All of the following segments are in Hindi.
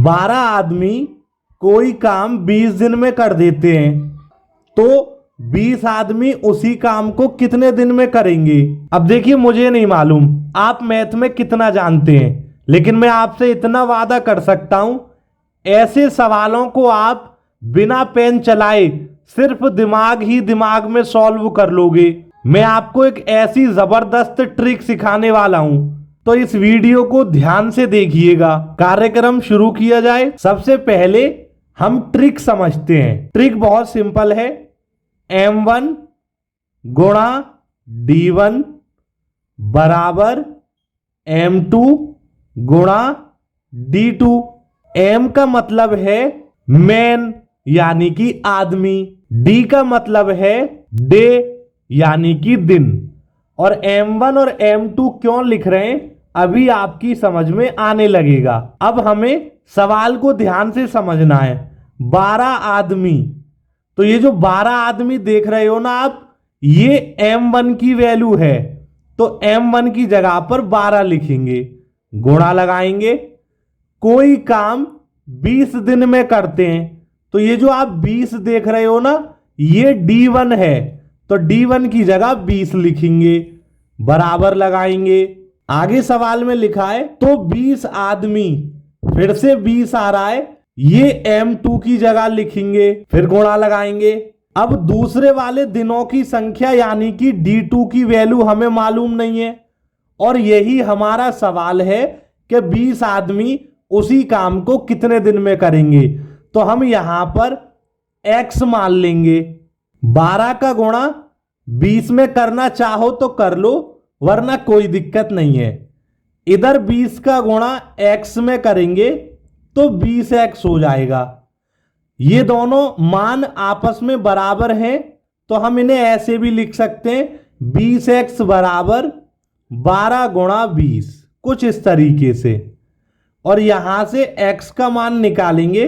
12 आदमी कोई काम 20 दिन में कर देते हैं, तो 20 आदमी उसी काम को कितने दिन में करेंगे? अब देखिए, मुझे नहीं मालूम आप मैथ में कितना जानते हैं, लेकिन मैं आपसे इतना वादा कर सकता हूं, ऐसे सवालों को आप बिना पेन चलाए सिर्फ दिमाग ही दिमाग में सॉल्व कर लोगे। मैं आपको एक ऐसी जबरदस्त ट्रिक सिखाने वाला हूं, तो इस वीडियो को ध्यान से देखिएगा। कार्यक्रम शुरू किया जाए। सबसे पहले हम ट्रिक समझते हैं। ट्रिक बहुत सिंपल है। M1 गुणा D1 बराबर M2 गुणा D2। M का मतलब है मैन यानी कि आदमी, D का मतलब है डे यानी कि दिन। और M1 और M2 क्यों लिख रहे हैं अभी आपकी समझ में आने लगेगा। अब हमें सवाल को ध्यान से समझना है। 12 आदमी, तो ये जो 12 आदमी देख रहे हो ना आप, ये M1 की वैल्यू है, तो M1 की जगह पर 12 लिखेंगे, गुणा लगाएंगे। कोई काम 20 दिन में करते हैं, तो ये जो आप 20 देख रहे हो ना, ये D1 है, तो D1 की जगह 20 लिखेंगे, बराबर लगाएंगे। आगे सवाल में लिखा है तो 20 आदमी, फिर से 20 आ रहा है, ये M2 की जगह लिखेंगे, फिर गुणा लगाएंगे। अब दूसरे वाले दिनों की संख्या यानी कि D2 की वैल्यू हमें मालूम नहीं है, और यही हमारा सवाल है कि 20 आदमी उसी काम को कितने दिन में करेंगे, तो हम यहां पर X मान लेंगे। 12 का गुणा 20 में करना चाहो तो कर लो, वरना कोई दिक्कत नहीं है। इधर 20 का गुणा X में करेंगे तो 20X हो जाएगा। ये दोनों मान आपस में बराबर हैं, तो हम इन्हें ऐसे भी लिख सकते हैं, 20X बराबर 12 गुणा 20, कुछ इस तरीके से। और यहां से X का मान निकालेंगे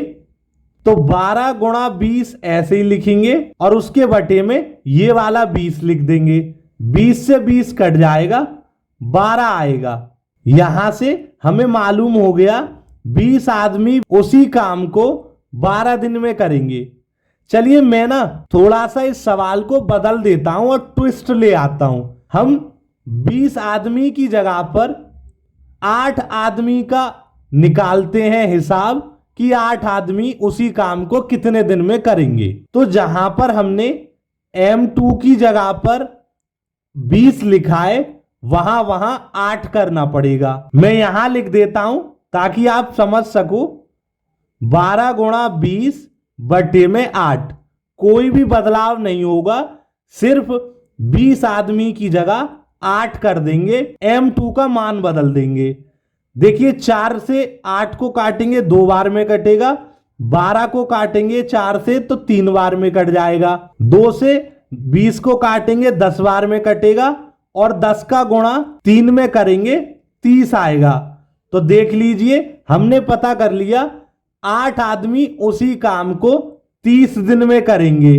तो 12 गुणा 20 ऐसे ही लिखेंगे, और उसके बटे में ये वाला 20 लिख देंगे। 20 से 20 कट जाएगा, 12 आएगा। यहां से हमें मालूम हो गया 20 आदमी उसी काम को 12 दिन में करेंगे। चलिए मैं ना थोड़ा सा इस सवाल को बदल देता हूं और ट्विस्ट ले आता हूं। हम 20 आदमी की जगह पर 8 आदमी का निकालते हैं हिसाब कि 8 आदमी उसी काम को कितने दिन में करेंगे। तो जहां पर हमने M2 की जगह पर 20 लिखा है, वहां 8 करना पड़ेगा। मैं यहां लिख देता हूं ताकि आप समझ सको। 12 गुणा 20 बटे में 8, कोई भी बदलाव नहीं होगा, सिर्फ 20 आदमी की जगह 8 कर देंगे, M2 का मान बदल देंगे। देखिए 4 से 8 को काटेंगे 2 बार में कटेगा, 12 को काटेंगे 4 से तो 3 बार में कट जाएगा, 2 से 20 को काटेंगे 10 बार में कटेगा, और 10 का गुणा 3 में करेंगे 30 आएगा। तो देख लीजिए हमने पता कर लिया 8 आदमी उसी काम को 30 दिन में करेंगे।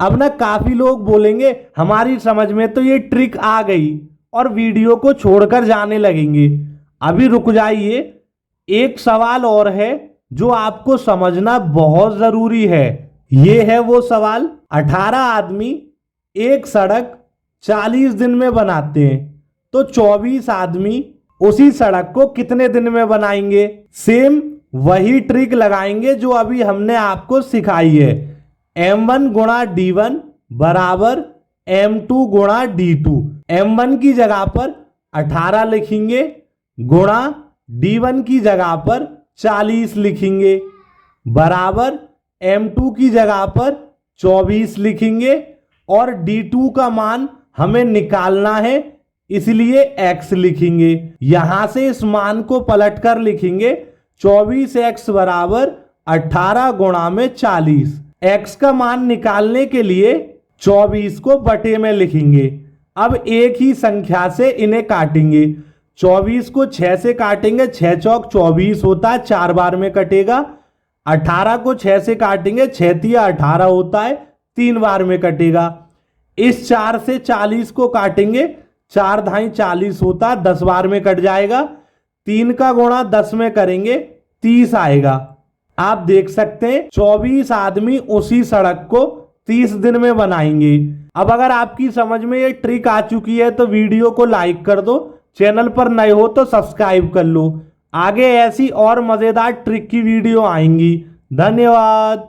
अब ना काफी लोग बोलेंगे हमारी समझ में तो ये ट्रिक आ गई, और वीडियो को छोड़कर जाने लगेंगे। अभी रुक जाइए, एक सवाल और है जो आपको समझना बहुत जरूरी है। ये है वो सवाल, 18 आदमी एक सड़क 40 दिन में बनाते हैं, तो 24 आदमी उसी सड़क को कितने दिन में बनाएंगे? सेम वही ट्रिक लगाएंगे जो अभी हमने आपको सिखाई है। M1 गुणा D1 बराबर M2 गुणा D2। M1 की जगह पर 18 लिखेंगे, गुणा D1 की जगह पर 40 लिखेंगे, बराबर M2 की जगह पर 24 लिखेंगे, और D2 का मान हमें निकालना है, इसलिए X लिखेंगे। यहां से इस मान को पलटकर लिखेंगे 24X बराबर 18 गुणा में 40। X का मान निकालने के लिए 24 को बटे में लिखेंगे। अब एक ही संख्या से इन्हें काटेंगे। 24 को 6 से काटेंगे, 6 चौक 24 होता है, 4 बार में कटेगा। 18 को 6 से काटेंगे, 6 तिया 18 होता है, 3 बार में कटेगा। इस 4 से 40 को काटेंगे, 4 धाई 40 होता है, 10 बार में कट जाएगा। 3 का गुणा 10 में करेंगे 30 आएगा। आप देख सकते हैं 24 आदमी उसी सड़क को 30 दिन में बनाएंगे। अब अगर आपकी समझ में ये ट्रिक आ चुकी है तो वीडियो को लाइक कर दो, चैनल पर नए हो तो सब्सक्राइब कर लो। आगे ऐसी और मजेदार ट्रिक की वीडियो आएंगी। धन्यवाद।